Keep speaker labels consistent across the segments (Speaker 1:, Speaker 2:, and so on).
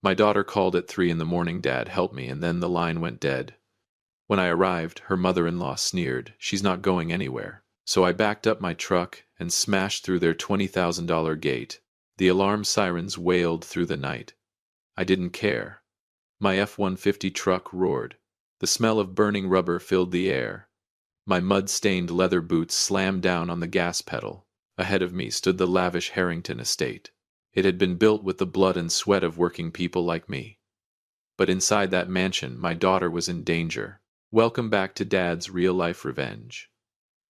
Speaker 1: My daughter called at 3 in the morning, "Dad, help me," and then the line went dead. When I arrived, her mother-in-law sneered, "She's not going anywhere." So I backed up my truck and smashed through their $20,000 gate. The alarm sirens wailed through the night. I didn't care. My F-150 truck roared. The smell of burning rubber filled the air. My mud-stained leather boots slammed down on the gas pedal. Ahead of me stood the lavish Harrington estate. It had been built with the blood and sweat of working people like me. But inside that mansion, my daughter was in danger. Welcome back to Dad's real-life revenge.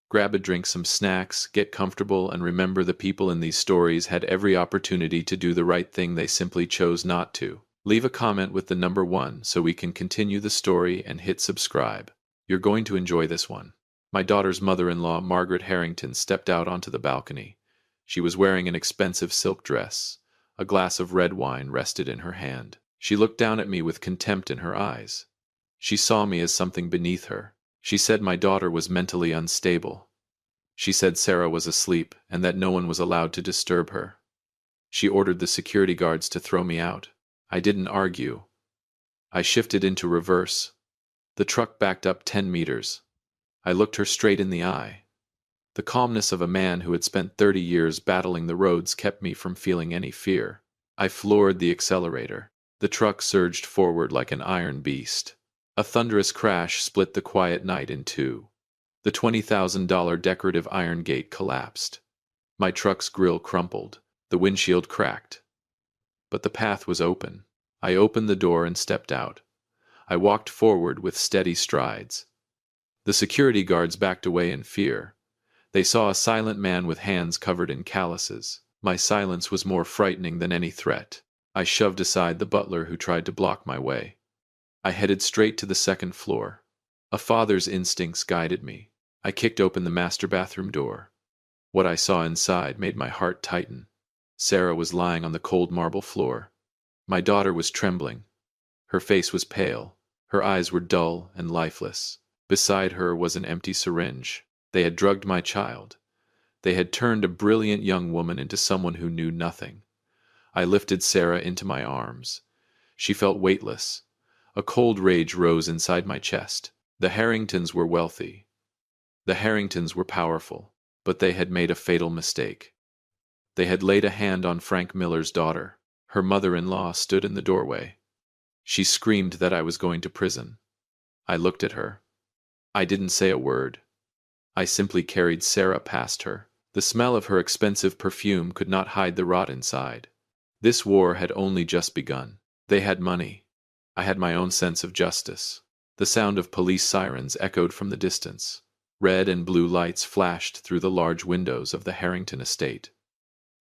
Speaker 1: Grab a drink, some snacks, get comfortable, and remember the people in these stories had every opportunity to do the right thing, they simply chose not to. Leave a comment with the number 1 so we can continue the story, and hit subscribe. You're going to enjoy this one. My daughter's mother-in-law, Margaret Harrington, stepped out onto the balcony. She was wearing an expensive silk dress. A glass of red wine rested in her hand. She looked down at me with contempt in her eyes. She saw me as something beneath her. She said my daughter was mentally unstable. She said Sarah was asleep and that no one was allowed to disturb her. She ordered the security guards to throw me out. I didn't argue. I shifted into reverse. The truck backed up 10 meters. I looked her straight in the eye. The calmness of a man who had spent 30 years battling the roads kept me from feeling any fear. I floored the accelerator. The truck surged forward like an iron beast. A thunderous crash split the quiet night in two. The $20,000 decorative iron gate collapsed. My truck's grille crumpled. The windshield cracked. But the path was open. I opened the door and stepped out. I walked forward with steady strides. The security guards backed away in fear. They saw a silent man with hands covered in calluses. My silence was more frightening than any threat. I shoved aside the butler who tried to block my way. I headed straight to the second floor. A father's instincts guided me. I kicked open the master bathroom door. What I saw inside made my heart tighten. Sarah was lying on the cold marble floor. My daughter was trembling. Her face was pale. Her eyes were dull and lifeless. Beside her was an empty syringe. They had drugged my child. They had turned a brilliant young woman into someone who knew nothing. I lifted Sarah into my arms. She felt weightless. A cold rage rose inside my chest. The Harringtons were wealthy. The Harringtons were powerful, but they had made a fatal mistake. They had laid a hand on Frank Miller's daughter. Her mother-in-law stood in the doorway. She screamed that I was going to prison. I looked at her. I didn't say a word. I simply carried Sarah past her. The smell of her expensive perfume could not hide the rot inside. This war had only just begun. They had money. I had my own sense of justice. The sound of police sirens echoed from the distance. Red and blue lights flashed through the large windows of the Harrington estate.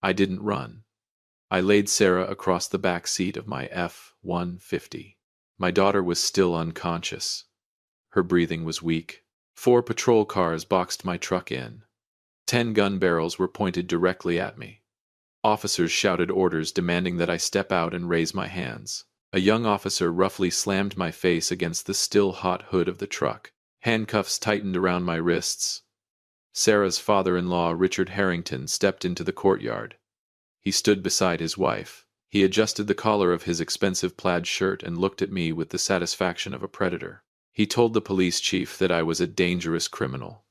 Speaker 1: I didn't run. I laid Sarah across the back seat of my F-150. My daughter was still unconscious. Her breathing was weak. 4 patrol cars boxed my truck in. 10 gun barrels were pointed directly at me. Officers shouted orders demanding that I step out and raise my hands. A young officer roughly slammed my face against the still-hot hood of the truck. Handcuffs tightened around my wrists. Sarah's father-in-law, Richard Harrington, stepped into the courtyard. He stood beside his wife. He adjusted the collar of his expensive plaid shirt and looked at me with the satisfaction of a predator. He told the police chief that I was a dangerous criminal.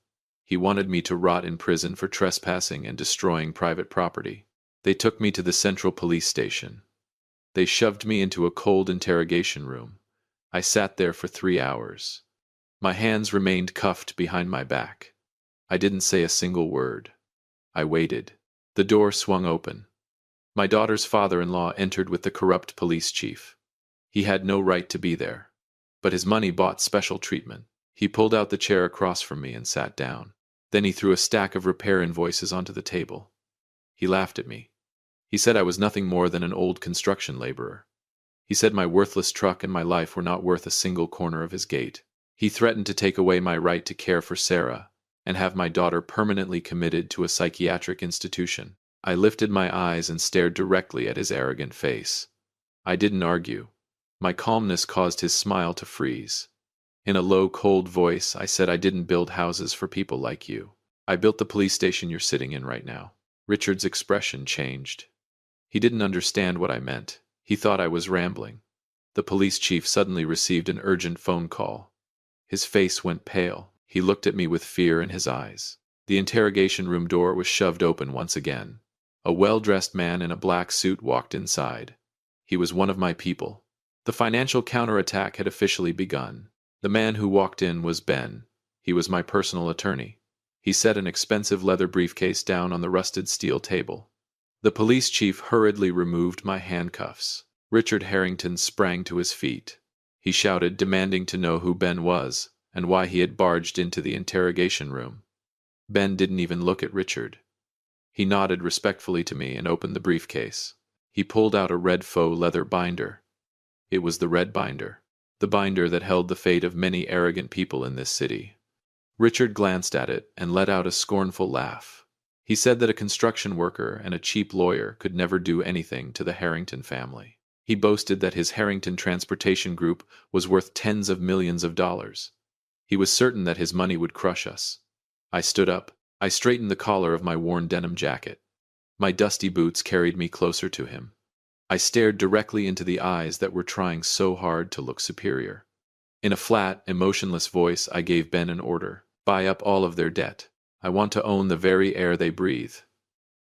Speaker 1: He wanted me to rot in prison for trespassing and destroying private property. They took me to the Central Police Station. They shoved me into a cold interrogation room. I sat there for 3 hours. My hands remained cuffed behind my back. I didn't say a single word. I waited. The door swung open. My daughter's father-in-law entered with the corrupt police chief. He had no right to be there, but his money bought special treatment. He pulled out the chair across from me and sat down. Then he threw a stack of repair invoices onto the table. He laughed at me. He said I was nothing more than an old construction laborer. He said my worthless truck and my life were not worth a single corner of his gate. He threatened to take away my right to care for Sarah and have my daughter permanently committed to a psychiatric institution. I lifted my eyes and stared directly at his arrogant face. I didn't argue. My calmness caused his smile to freeze. In a low, cold voice, I said I didn't build houses for people like you. I built the police station you're sitting in right now. Richard's expression changed. He didn't understand what I meant. He thought I was rambling. The police chief suddenly received an urgent phone call. His face went pale. He looked at me with fear in his eyes. The interrogation room door was shoved open once again. A well-dressed man in a black suit walked inside. He was one of my people. The financial counterattack had officially begun. The man who walked in was Ben. He was my personal attorney. He set an expensive leather briefcase down on the rusted steel table. The police chief hurriedly removed my handcuffs. Richard Harrington sprang to his feet. He shouted, demanding to know who Ben was and why he had barged into the interrogation room. Ben didn't even look at Richard. He nodded respectfully to me and opened the briefcase. He pulled out a red faux leather binder. It was the red binder, the binder that held the fate of many arrogant people in this city. Richard glanced at it and let out a scornful laugh. He said that a construction worker and a cheap lawyer could never do anything to the Harrington family. He boasted that his Harrington Transportation Group was worth tens of millions of dollars. He was certain that his money would crush us. I stood up. I straightened the collar of my worn denim jacket. My dusty boots carried me closer to him. I stared directly into the eyes that were trying so hard to look superior. In a flat, emotionless voice, I gave Ben an order. Buy up all of their debt. I want to own the very air they breathe.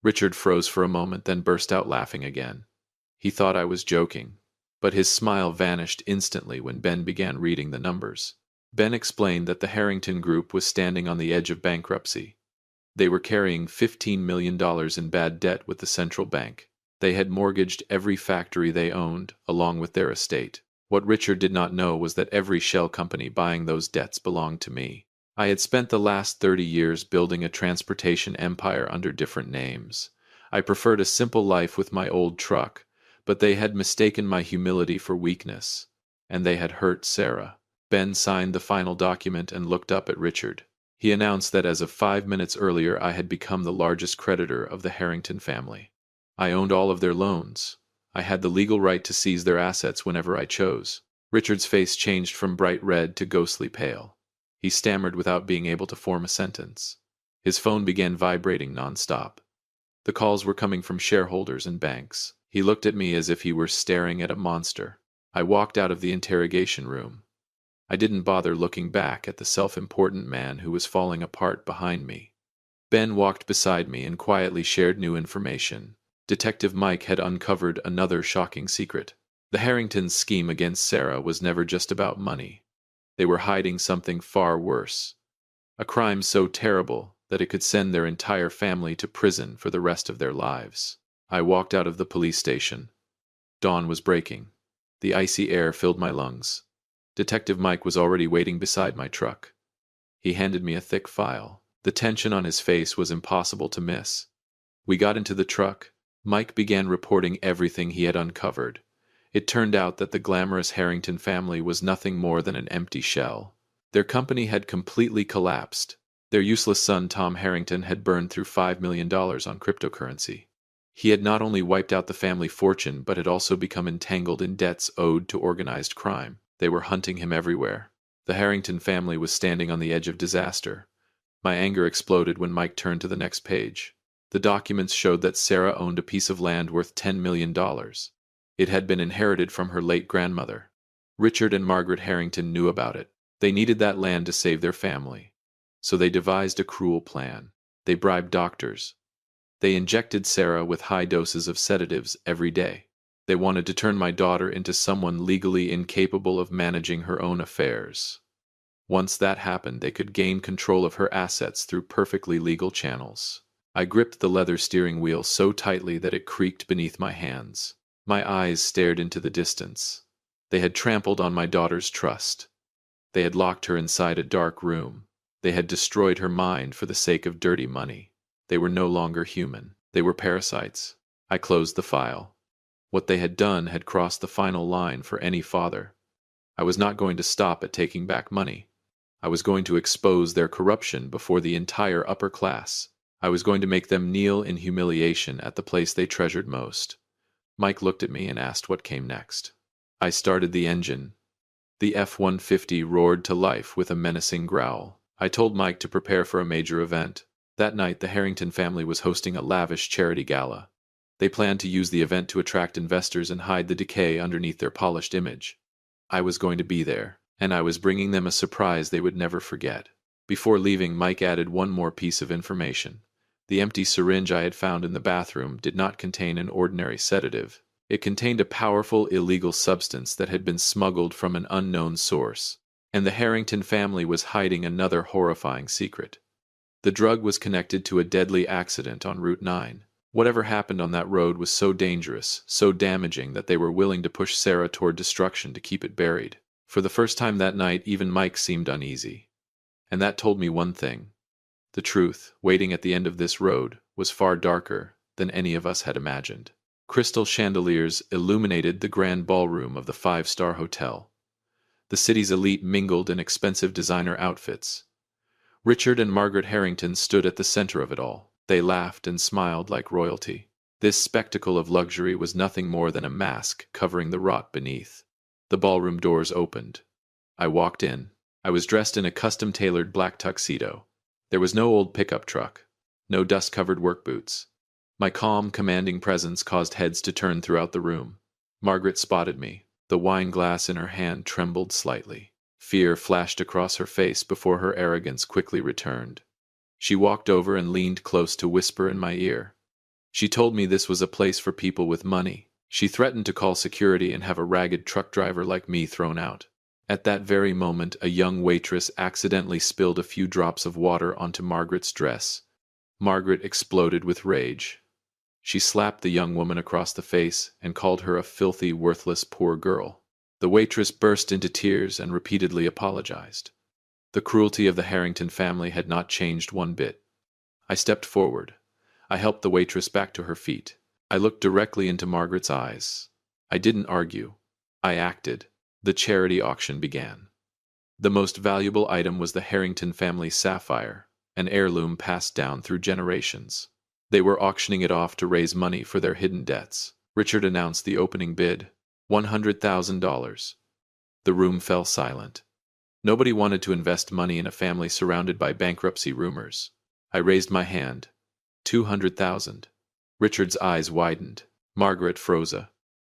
Speaker 1: Richard froze for a moment, then burst out laughing again. He thought I was joking, but his smile vanished instantly when Ben began reading the numbers. Ben explained that the Harrington Group was standing on the edge of bankruptcy. They were carrying $15 million in bad debt with the central bank. They had mortgaged every factory they owned, along with their estate. What Richard did not know was that every shell company buying those debts belonged to me. I had spent the last 30 years building a transportation empire under different names. I preferred a simple life with my old truck, but they had mistaken my humility for weakness, and they had hurt Sarah. Ben signed the final document and looked up at Richard. He announced that as of 5 minutes earlier I had become the largest creditor of the Harrington family. I owned all of their loans. I had the legal right to seize their assets whenever I chose. Richard's face changed from bright red to ghostly pale. He stammered without being able to form a sentence. His phone began vibrating nonstop. The calls were coming from shareholders and banks. He looked at me as if he were staring at a monster. I walked out of the interrogation room. I didn't bother looking back at the self-important man who was falling apart behind me. Ben walked beside me and quietly shared new information. Detective Mike had uncovered another shocking secret. The Harringtons' scheme against Sarah was never just about money. They were hiding something far worse. A crime so terrible that it could send their entire family to prison for the rest of their lives. I walked out of the police station. Dawn was breaking. The icy air filled my lungs. Detective Mike was already waiting beside my truck. He handed me a thick file. The tension on his face was impossible to miss. We got into the truck. Mike began reporting everything he had uncovered. It turned out that the glamorous Harrington family was nothing more than an empty shell. Their company had completely collapsed. Their useless son Tom Harrington had burned through $5 million on cryptocurrency. He had not only wiped out the family fortune, but had also become entangled in debts owed to organized crime. They were hunting him everywhere. The Harrington family was standing on the edge of disaster. My anger exploded when Mike turned to the next page. The documents showed that Sarah owned a piece of land worth $10 million. It had been inherited from her late grandmother. Richard and Margaret Harrington knew about it. They needed that land to save their family. So they devised a cruel plan. They bribed doctors. They injected Sarah with high doses of sedatives every day. They wanted to turn my daughter into someone legally incapable of managing her own affairs. Once that happened, they could gain control of her assets through perfectly legal channels. I gripped the leather steering wheel so tightly that it creaked beneath my hands. My eyes stared into the distance. They had trampled on my daughter's trust. They had locked her inside a dark room. They had destroyed her mind for the sake of dirty money. They were no longer human. They were parasites. I closed the file. What they had done had crossed the final line for any father. I was not going to stop at taking back money. I was going to expose their corruption before the entire upper class. I was going to make them kneel in humiliation at the place they treasured most. Mike looked at me and asked what came next. I started the engine. The F-150 roared to life with a menacing growl. I told Mike to prepare for a major event. That night, the Harrington family was hosting a lavish charity gala. They planned to use the event to attract investors and hide the decay underneath their polished image. I was going to be there, and I was bringing them a surprise they would never forget. Before leaving, Mike added one more piece of information. The empty syringe I had found in the bathroom did not contain an ordinary sedative. It contained a powerful illegal substance that had been smuggled from an unknown source, and the Harrington family was hiding another horrifying secret. The drug was connected to a deadly accident on Route 9. Whatever happened on that road was so dangerous, so damaging that they were willing to push Sarah toward destruction to keep it buried. For the first time that night, even Mike seemed uneasy. And that told me one thing. The truth, waiting at the end of this road, was far darker than any of us had imagined. Crystal chandeliers illuminated the grand ballroom of the five-star hotel. The city's elite mingled in expensive designer outfits. Richard and Margaret Harrington stood at the center of it all. They laughed and smiled like royalty. This spectacle of luxury was nothing more than a mask covering the rot beneath. The ballroom doors opened. I walked in. I was dressed in a custom-tailored black tuxedo. There was no old pickup truck, no dust-covered work boots. My calm, commanding presence caused heads to turn throughout the room. Margaret spotted me. The wine glass in her hand trembled slightly. Fear flashed across her face before her arrogance quickly returned. She walked over and leaned close to whisper in my ear. She told me this was a place for people with money. She threatened to call security and have a ragged truck driver like me thrown out. At that very moment, a young waitress accidentally spilled a few drops of water onto Margaret's dress. Margaret exploded with rage. She slapped the young woman across the face and called her a filthy, worthless, poor girl. The waitress burst into tears and repeatedly apologized. The cruelty of the Harrington family had not changed one bit. I stepped forward. I helped the waitress back to her feet. I looked directly into Margaret's eyes. I didn't argue. I acted. The charity auction began. The most valuable item was the Harrington family sapphire, an heirloom passed down through generations. They were auctioning it off to raise money for their hidden debts. Richard announced the opening bid, $100,000. The room fell silent. Nobody wanted to invest money in a family surrounded by bankruptcy rumors. I raised my hand. 200,000. Richard's eyes widened. Margaret froze.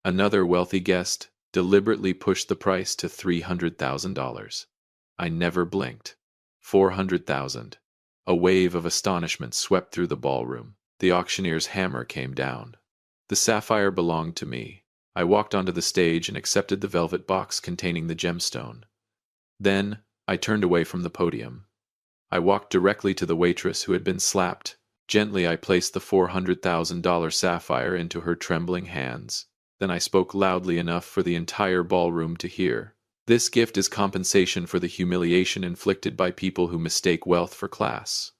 Speaker 1: Another wealthy guest deliberately pushed the price to $300,000. I never blinked. 400,000. A wave of astonishment swept through the ballroom. The auctioneer's hammer came down. The sapphire belonged to me. I walked onto the stage and accepted the velvet box containing the gemstone. Then, I turned away from the podium. I walked directly to the waitress who had been slapped. Gently, I placed the $400,000 sapphire into her trembling hands. Then I spoke loudly enough for the entire ballroom to hear. This gift is compensation for the humiliation inflicted by people who mistake wealth for class.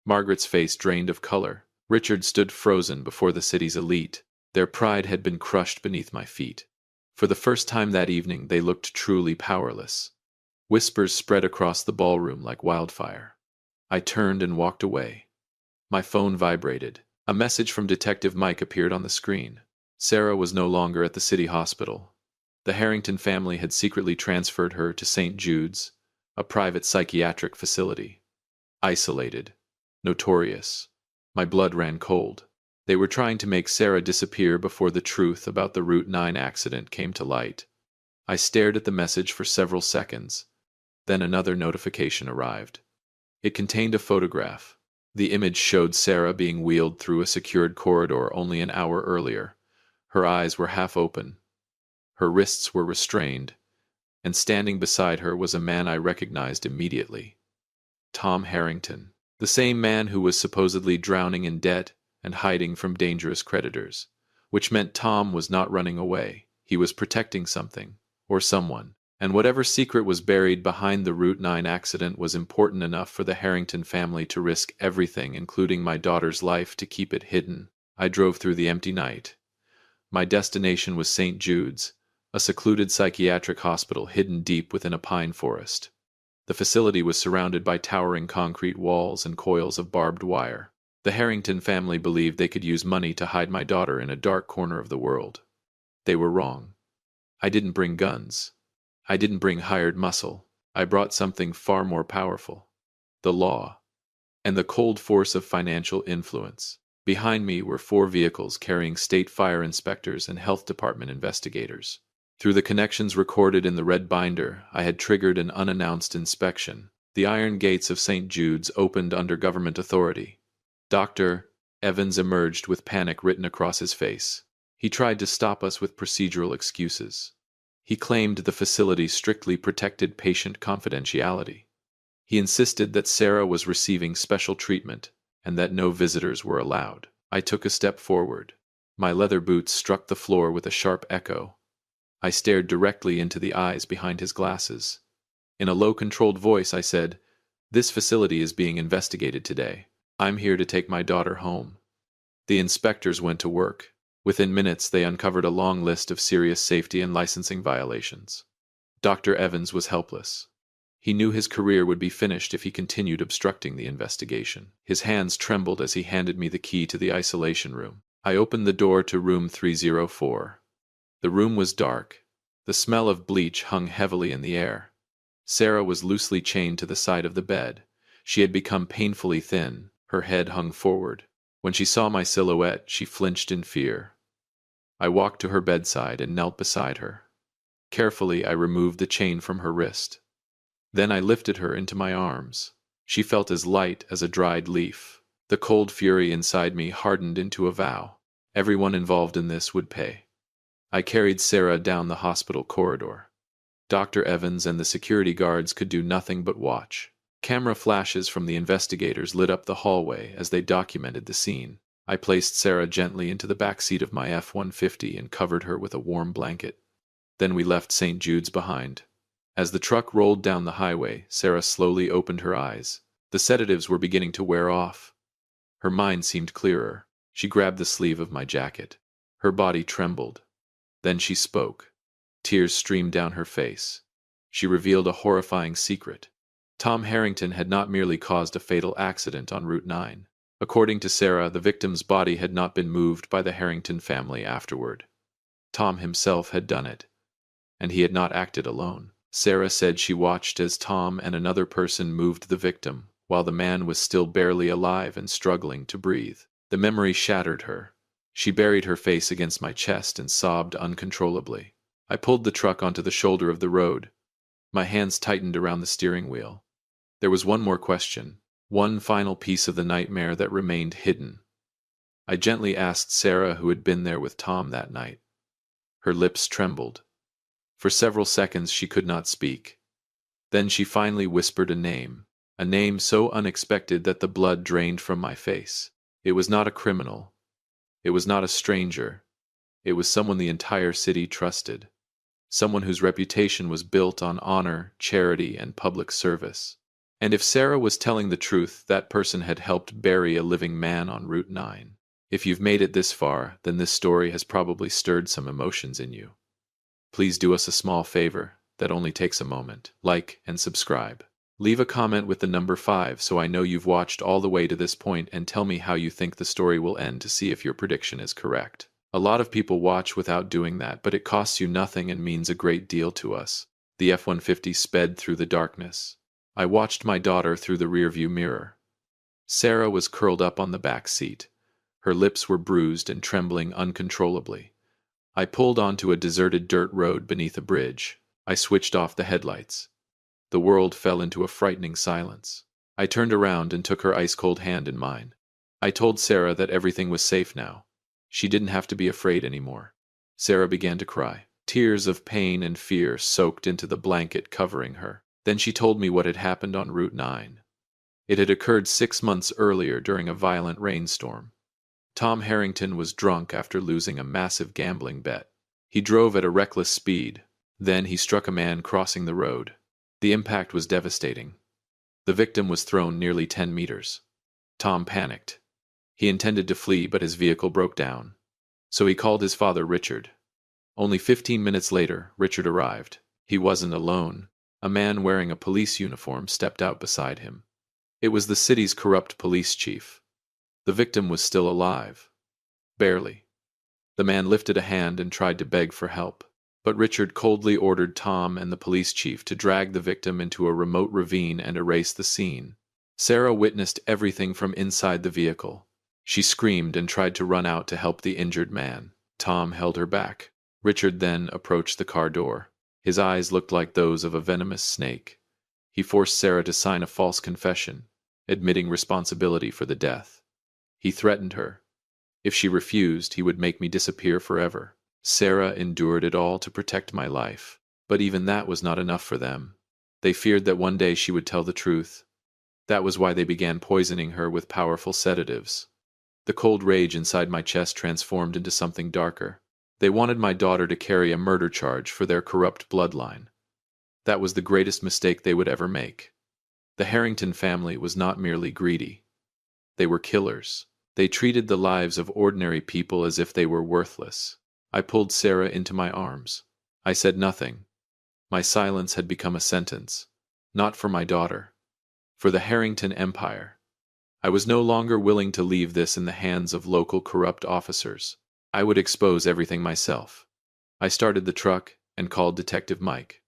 Speaker 1: Margaret's face drained of color. Richard stood frozen before the city's elite. Their pride had been crushed beneath my feet. For the first time that evening, they looked truly powerless. Whispers spread across the ballroom like wildfire. I turned and walked away. My phone vibrated. A message from Detective Mike appeared on the screen. Sarah was no longer at the city hospital. The Harrington family had secretly transferred her to St. Jude's, a private psychiatric facility. Isolated. Notorious. My blood ran cold. They were trying to make Sarah disappear before the truth about the Route 9 accident came to light. I stared at the message for several seconds. Then another notification arrived. It contained a photograph. The image showed Sarah being wheeled through a secured corridor only an hour earlier. Her eyes were half open. Her wrists were restrained, and standing beside her was a man I recognized immediately. Tom Harrington, the same man who was supposedly drowning in debt and hiding from dangerous creditors, which meant Tom was not running away. He was protecting something, or someone, and whatever secret was buried behind the Route 9 accident was important enough for the Harrington family to risk everything, including my daughter's life, to keep it hidden. I drove through the empty night. My destination was St. Jude's, a secluded psychiatric hospital hidden deep within a pine forest. The facility was surrounded by towering concrete walls and coils of barbed wire. The Harrington family believed they could use money to hide my daughter in a dark corner of the world. They were wrong. I didn't bring guns. I didn't bring hired muscle. I brought something far more powerful. The law. And the cold force of financial influence. Behind me were 4 vehicles carrying state fire inspectors and health department investigators. Through the connections recorded in the red binder, I had triggered an unannounced inspection. The iron gates of St. Jude's opened under government authority. Dr. Evans emerged with panic written across his face. He tried to stop us with procedural excuses. He claimed the facility strictly protected patient confidentiality. He insisted that Sarah was receiving special treatment and that no visitors were allowed. I took a step forward. My leather boots struck the floor with a sharp echo. I stared directly into the eyes behind his glasses. In a low, controlled voice, I said, "This facility is being investigated today. I'm here to take my daughter home." The inspectors went to work. Within minutes, they uncovered a long list of serious safety and licensing violations. Dr. Evans was helpless. He knew his career would be finished if he continued obstructing the investigation. His hands trembled as he handed me the key to the isolation room. I opened the door to room 304. The room was dark. The smell of bleach hung heavily in the air. Sarah was loosely chained to the side of the bed. She had become painfully thin. Her head hung forward. When she saw my silhouette, she flinched in fear. I walked to her bedside and knelt beside her. Carefully, I removed the chain from her wrist. Then I lifted her into my arms. She felt as light as a dried leaf. The cold fury inside me hardened into a vow. Everyone involved in this would pay. I carried Sarah down the hospital corridor. Dr. Evans and the security guards could do nothing but watch. Camera flashes from the investigators lit up the hallway as they documented the scene. I placed Sarah gently into the back seat of my F-150 and covered her with a warm blanket. Then we left St. Jude's behind. As the truck rolled down the highway, Sarah slowly opened her eyes. The sedatives were beginning to wear off. Her mind seemed clearer. She grabbed the sleeve of my jacket. Her body trembled. Then she spoke. Tears streamed down her face. She revealed a horrifying secret. Tom Harrington had not merely caused a fatal accident on Route 9. According to Sarah, the victim's body had not been moved by the Harrington family afterward. Tom himself had done it, and he had not acted alone. Sarah said she watched as Tom and another person moved the victim, while the man was still barely alive and struggling to breathe. The memory shattered her. She buried her face against my chest and sobbed uncontrollably. I pulled the truck onto the shoulder of the road. My hands tightened around the steering wheel. There was one more question, one final piece of the nightmare that remained hidden. I gently asked Sarah who had been there with Tom that night. Her lips trembled. For several seconds she could not speak. Then she finally whispered a name so unexpected that the blood drained from my face. It was not a criminal. It was not a stranger. It was someone the entire city trusted. Someone whose reputation was built on honor, charity, and public service. And if Sarah was telling the truth, that person had helped bury a living man on Route 9. If you've made it this far, then this story has probably stirred some emotions in you. Please do us a small favor that only takes a moment. Like and subscribe. Leave a comment with the number 5 so I know you've watched all the way to this point, and tell me how you think the story will end to see if your prediction is correct. A lot of people watch without doing that, but it costs you nothing and means a great deal to us. The F-150 sped through the darkness. I watched my daughter through the rearview mirror. Sarah was curled up on the back seat. Her lips were bruised and trembling uncontrollably. I pulled onto a deserted dirt road beneath a bridge. I switched off the headlights. The world fell into a frightening silence. I turned around and took her ice-cold hand in mine. I told Sarah that everything was safe now. She didn't have to be afraid anymore. Sarah began to cry. Tears of pain and fear soaked into the blanket covering her. Then she told me what had happened on Route 9. It had occurred 6 months earlier during a violent rainstorm. Tom Harrington was drunk after losing a massive gambling bet. He drove at a reckless speed. Then he struck a man crossing the road. The impact was devastating. The victim was thrown nearly 10 meters. Tom panicked. He intended to flee, but his vehicle broke down. So he called his father, Richard. Only 15 minutes later, Richard arrived. He wasn't alone. A man wearing a police uniform stepped out beside him. It was the city's corrupt police chief. The victim was still alive. Barely. The man lifted a hand and tried to beg for help, but Richard coldly ordered Tom and the police chief to drag the victim into a remote ravine and erase the scene. Sarah witnessed everything from inside the vehicle. She screamed and tried to run out to help the injured man. Tom held her back. Richard then approached the car door. His eyes looked like those of a venomous snake. He forced Sarah to sign a false confession, admitting responsibility for the death. He threatened her. If she refused, he would make me disappear forever. Sarah endured it all to protect my life. But even that was not enough for them. They feared that one day she would tell the truth. That was why they began poisoning her with powerful sedatives. The cold rage inside my chest transformed into something darker. They wanted my daughter to carry a murder charge for their corrupt bloodline. That was the greatest mistake they would ever make. The Harrington family was not merely greedy. They were killers. They treated the lives of ordinary people as if they were worthless. I pulled Sarah into my arms. I said nothing. My silence had become a sentence. Not for my daughter. For the Harrington Empire. I was no longer willing to leave this in the hands of local corrupt officers. I would expose everything myself. I started the truck and called Detective Mike.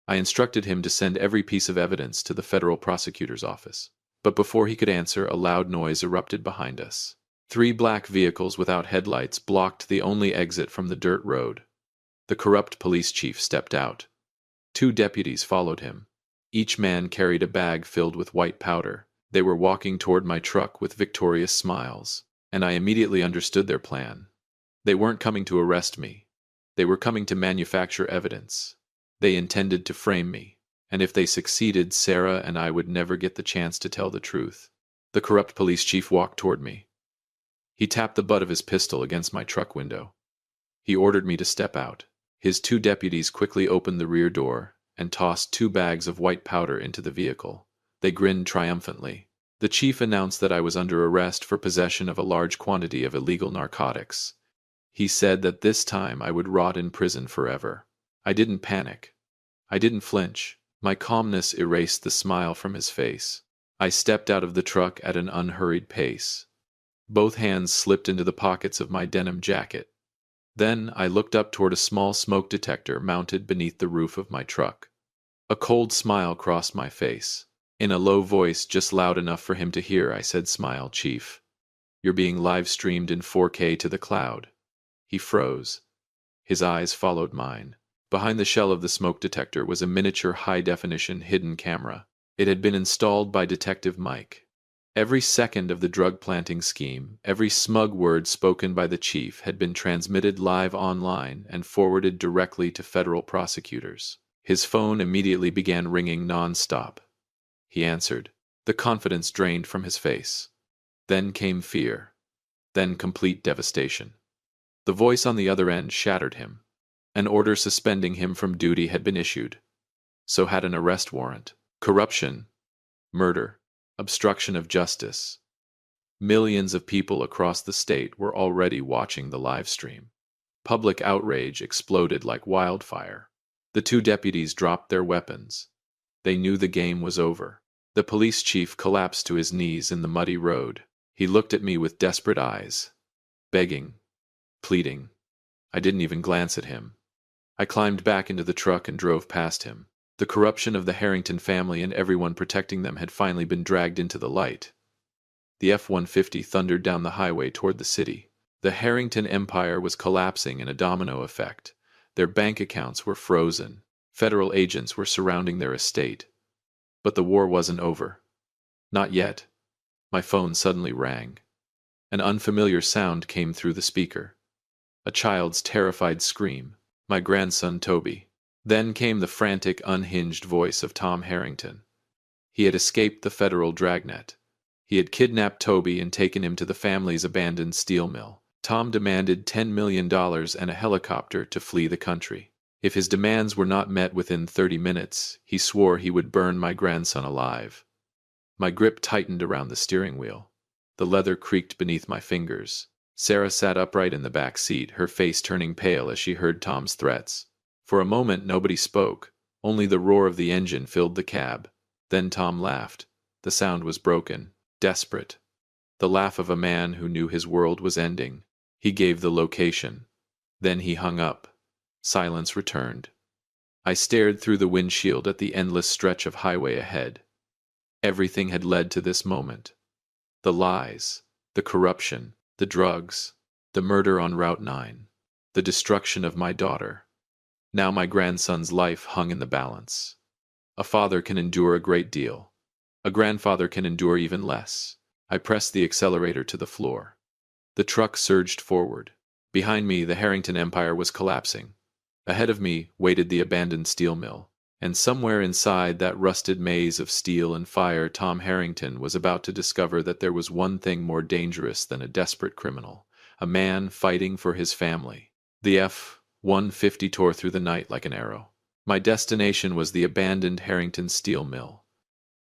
Speaker 1: I instructed him to send every piece of evidence to the federal prosecutor's office. But before he could answer, a loud noise erupted behind us. 3 black vehicles without headlights blocked the only exit from the dirt road. The corrupt police chief stepped out. 2 deputies followed him. Each man carried a bag filled with white powder. They were walking toward my truck with victorious smiles, and I immediately understood their plan. They weren't coming to arrest me. They were coming to manufacture evidence. They intended to frame me, and if they succeeded, Sarah and I would never get the chance to tell the truth. The corrupt police chief walked toward me. He tapped the butt of his pistol against my truck window. He ordered me to step out. His 2 deputies quickly opened the rear door and tossed 2 bags of white powder into the vehicle. They grinned triumphantly. The chief announced that I was under arrest for possession of a large quantity of illegal narcotics. He said that this time I would rot in prison forever. I didn't panic. I didn't flinch. My calmness erased the smile from his face. I stepped out of the truck at an unhurried pace. Both hands slipped into the pockets of my denim jacket. Then I looked up toward a small smoke detector mounted beneath the roof of my truck. A cold smile crossed my face. In a low voice, just loud enough for him to hear, I said, "Smile, Chief. You're being live-streamed in 4K to the cloud." He froze. His eyes followed mine. Behind the shell of the smoke detector was a miniature high-definition hidden camera. It had been installed by Detective Mike. Every second of the drug-planting scheme, every smug word spoken by the chief had been transmitted live online and forwarded directly to federal prosecutors. His phone immediately began ringing non-stop. He answered. The confidence drained from his face. Then came fear. Then complete devastation. The voice on the other end shattered him. An order suspending him from duty had been issued. So had an arrest warrant. Corruption. Murder. Obstruction of justice. Millions of people across the state were already watching the live stream. Public outrage exploded like wildfire. The 2 deputies dropped their weapons. They knew the game was over. The police chief collapsed to his knees in the muddy road. He looked at me with desperate eyes, begging, pleading. I didn't even glance at him. I climbed back into the truck and drove past him. The corruption of the Harrington family and everyone protecting them had finally been dragged into the light. The F-150 thundered down the highway toward the city. The Harrington Empire was collapsing in a domino effect. Their bank accounts were frozen. Federal agents were surrounding their estate. But the war wasn't over. Not yet. My phone suddenly rang. An unfamiliar sound came through the speaker. A child's terrified scream. My grandson Toby. Then came the frantic, unhinged voice of Tom Harrington. He had escaped the federal dragnet. He had kidnapped Toby and taken him to the family's abandoned steel mill. Tom demanded $10 million and a helicopter to flee the country. If his demands were not met within 30 minutes, he swore he would burn my grandson alive. My grip tightened around the steering wheel. The leather creaked beneath my fingers. Sarah sat upright in the back seat, her face turning pale as she heard Tom's threats. For a moment nobody spoke. Only the roar of the engine filled the cab. Then Tom laughed. The sound was broken, desperate. The laugh of a man who knew his world was ending. He gave the location. Then he hung up. Silence returned. I stared through the windshield at the endless stretch of highway ahead. Everything had led to this moment. The lies, The corruption, the drugs, the murder on Route 9, the destruction of my daughter. Now my grandson's life hung in the balance. A father can endure a great deal. A grandfather can endure even less. I pressed the accelerator to the floor. The truck surged forward. Behind me, the Harrington Empire was collapsing. Ahead of me waited the abandoned steel mill. And somewhere inside that rusted maze of steel and fire, Tom Harrington was about to discover that there was one thing more dangerous than a desperate criminal, a man fighting for his family. The F-150 tore through the night like an arrow. My destination was the abandoned Harrington steel mill.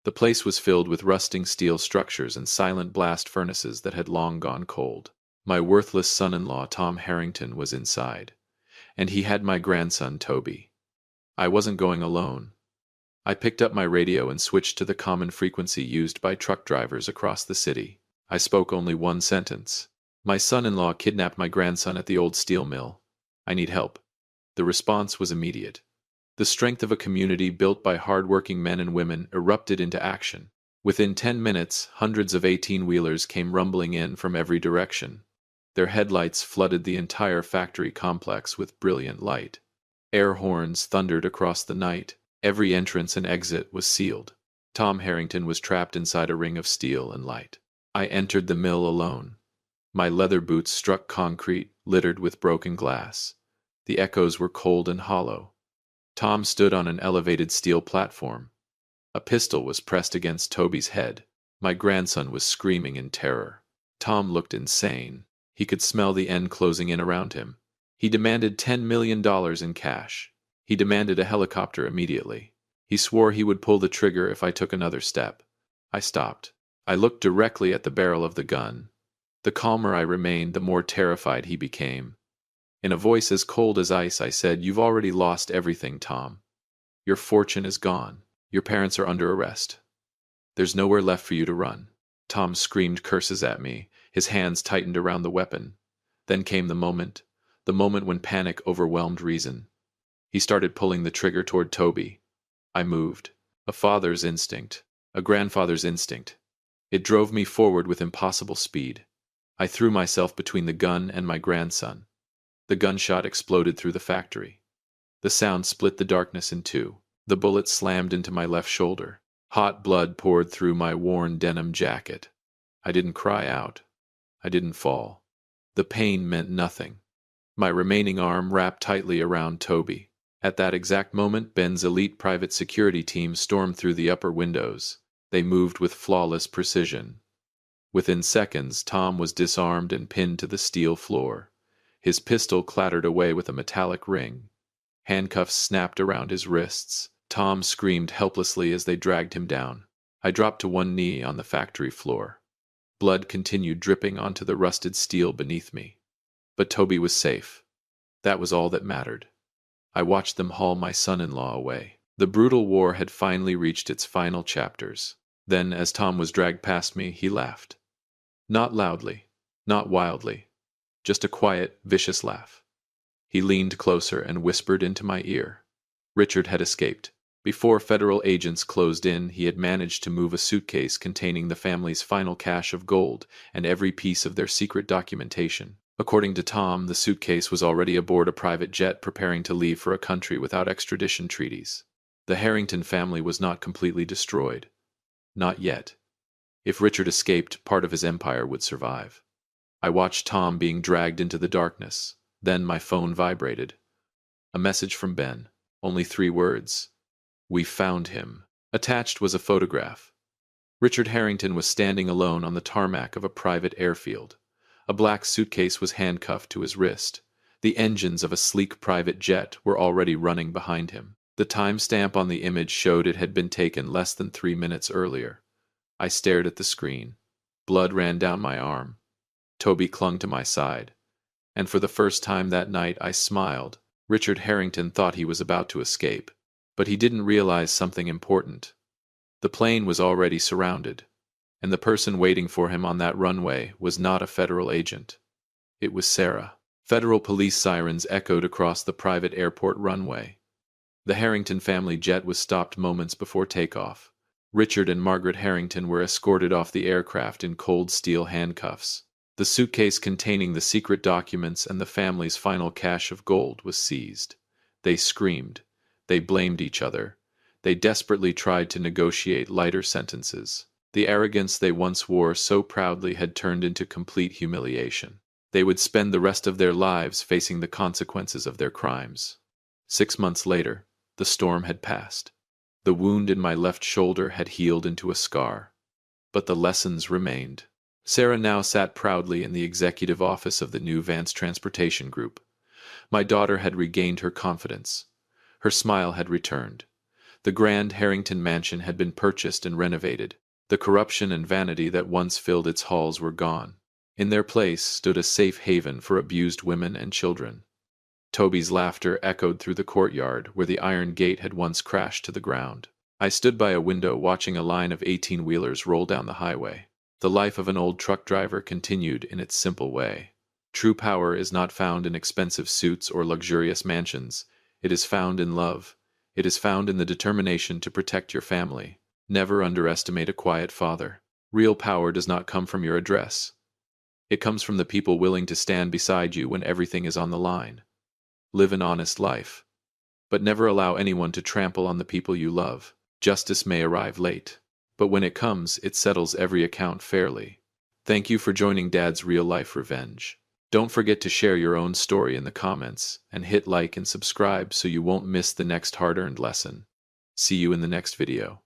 Speaker 1: The place was filled with rusting steel structures and silent blast furnaces that had long gone cold. My worthless son-in-law, Tom Harrington, was inside. And he had my grandson, Toby. I wasn't going alone. I picked up my radio and switched to the common frequency used by truck drivers across the city. I spoke only one sentence. My son-in-law kidnapped my grandson at the old steel mill. I need help. The response was immediate. The strength of a community built by hard-working men and women erupted into action. Within 10 minutes, hundreds of 18-wheelers came rumbling in from every direction. Their headlights flooded the entire factory complex with brilliant light. Air horns thundered across the night. Every entrance and exit was sealed. Tom Harrington was trapped inside a ring of steel and light. I entered the mill alone. My leather boots struck concrete, littered with broken glass. The echoes were cold and hollow. Tom stood on an elevated steel platform. A pistol was pressed against Toby's head. My grandson was screaming in terror. Tom looked insane. He could smell the end closing in around him. He demanded $10 million in cash. He demanded a helicopter immediately. He swore he would pull the trigger if I took another step. I stopped. I looked directly at the barrel of the gun. The calmer I remained, the more terrified he became. In a voice as cold as ice, I said, "You've already lost everything, Tom. Your fortune is gone. Your parents are under arrest. There's nowhere left for you to run." Tom screamed curses at me. His hands tightened around the weapon. Then came the moment when panic overwhelmed reason. He started pulling the trigger toward Toby. I moved. A father's instinct. A grandfather's instinct. It drove me forward with impossible speed. I threw myself between the gun and my grandson. The gunshot exploded through the factory. The sound split the darkness in two. The bullet slammed into my left shoulder. Hot blood poured through my worn denim jacket. I didn't cry out. I didn't fall. The pain meant nothing. My remaining arm wrapped tightly around Toby. At that exact moment, Ben's elite private security team stormed through the upper windows. They moved with flawless precision. Within seconds, Tom was disarmed and pinned to the steel floor. His pistol clattered away with a metallic ring. Handcuffs snapped around his wrists. Tom screamed helplessly as they dragged him down. I dropped to one knee on the factory floor. Blood continued dripping onto the rusted steel beneath me. But Toby was safe. That was all that mattered. I watched them haul my son-in-law away. The brutal war had finally reached its final chapters. Then, as Tom was dragged past me, he laughed. Not loudly, not wildly. Just a quiet, vicious laugh. He leaned closer and whispered into my ear. Richard had escaped. Before federal agents closed in, he had managed to move a suitcase containing the family's final cache of gold and every piece of their secret documentation. According to Tom, the suitcase was already aboard a private jet preparing to leave for a country without extradition treaties. The Harrington family was not completely destroyed. Not yet. If Richard escaped, part of his empire would survive. I watched Tom being dragged into the darkness. Then my phone vibrated. A message from Ben. Only 3 words. "We found him." Attached was a photograph. Richard Harrington was standing alone on the tarmac of a private airfield. A black suitcase was handcuffed to his wrist. The engines of a sleek private jet were already running behind him. The timestamp on the image showed it had been taken less than 3 minutes earlier. I stared at the screen. Blood ran down my arm. Toby clung to my side. And for the first time that night, I smiled. Richard Harrington thought he was about to escape. But he didn't realize something important. The plane was already surrounded. And the person waiting for him on that runway was not a federal agent. It was Sarah. Federal police sirens echoed across the private airport runway. The Harrington family jet was stopped moments before takeoff. Richard and Margaret Harrington were escorted off the aircraft in cold steel handcuffs. The suitcase containing the secret documents and the family's final cache of gold was seized. They screamed. They blamed each other. They desperately tried to negotiate lighter sentences. The arrogance they once wore so proudly had turned into complete humiliation. They would spend the rest of their lives facing the consequences of their crimes. 6 months later, the storm had passed. The wound in my left shoulder had healed into a scar. But the lessons remained. Sarah now sat proudly in the executive office of the new Vance Transportation Group. My daughter had regained her confidence. Her smile had returned. The grand Harrington mansion had been purchased and renovated. The corruption and vanity that once filled its halls were gone. In their place stood a safe haven for abused women and children. Toby's laughter echoed through the courtyard where the iron gate had once crashed to the ground. I stood by a window watching a line of 18-wheelers roll down the highway. The life of an old truck driver continued in its simple way. True power is not found in expensive suits or luxurious mansions. It is found in love. It is found in the determination to protect your family. Never underestimate a quiet father. Real power does not come from your address. It comes from the people willing to stand beside you when everything is on the line. Live an honest life. But never allow anyone to trample on the people you love. Justice may arrive late, but when it comes, it settles every account fairly. Thank you for joining Dad's Real Life Revenge. Don't forget to share your own story in the comments, and hit like and subscribe so you won't miss the next hard-earned lesson. See you in the next video.